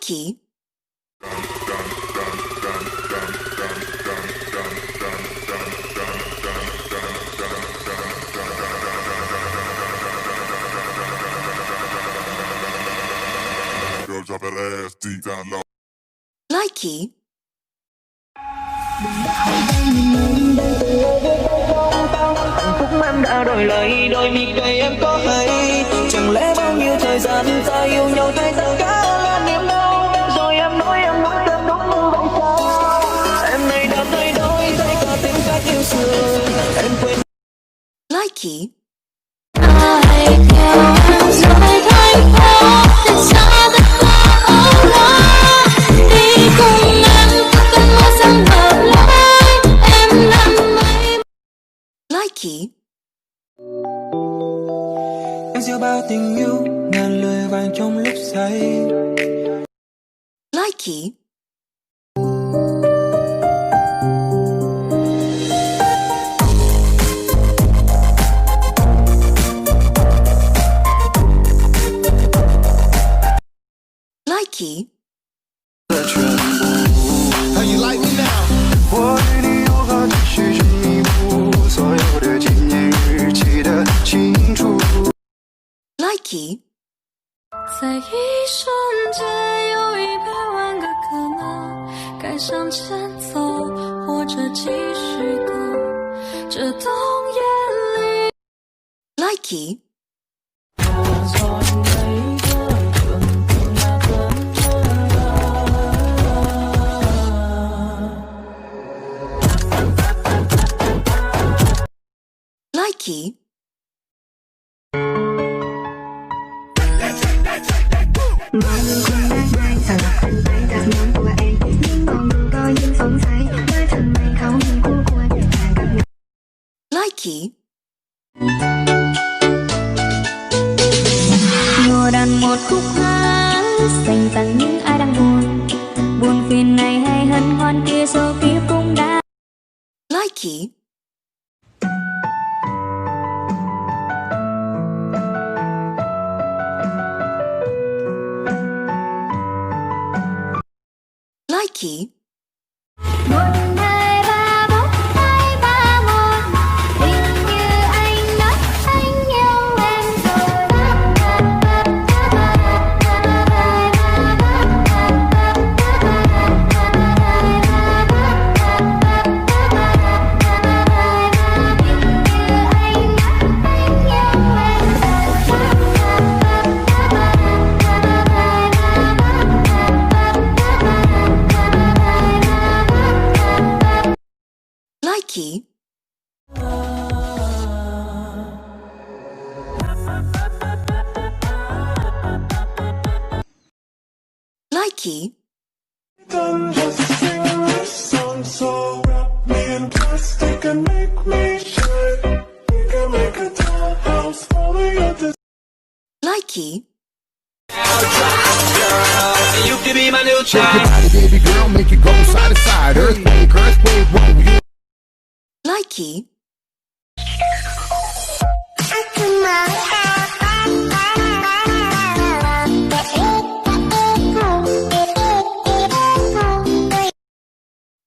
Likey. Girl, drop that ass deep down low. Likey. Hạnh phúc em đã đổi lời, đôi mi cây em có hay. Chẳng lẽ bao nhiêu thời gian ta yêu nhau thay tất cả là niềm đau. Rồi em nói em đúng như vậy sao? Em này đã thay đổi, thay cả tính cách yêu xưa. Em quên. Likey. Ai theo em rồi thành phố để xa tất cả âu lo. Đi cùng em cơn mưa răng bờ lối. Em nằm mây. Likey. Em gieo bao tình yêu ngàn lời vàng trong lúc say. Likey. Likey. How you like me now? 我对你有好几许真迷糊，所有的纪念日记得清楚。 Likey. 在一瞬间，有100万个可能，该向前走，或者继续等。这冬夜里。Likey. Likey. Mọi người cùng nói mai sợ anh phải đặt món của em, nhưng còn đừng có duyên sống say với thằng này không nhìn của anh càng gặp nhau. Likey. Ngồi đàn một khúc hát dành tặng những ai đang buồn, buồn phiền này hay hân hoan kia số kiếp cũng đã. Likey. Likey. 1, 2, 3, 4, 2, 3, 1. Hình như anh nói anh yêu em rồi. Likey. Likey. Done just sing this song, so wrap me in plastic and make me shine. We can make a dollhouse, follow your desire. Likey. You can be my new Shake your child. body, baby girl, make it go side to side. Earthquake, earthquake, whoa, you. Likey.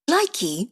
Likey.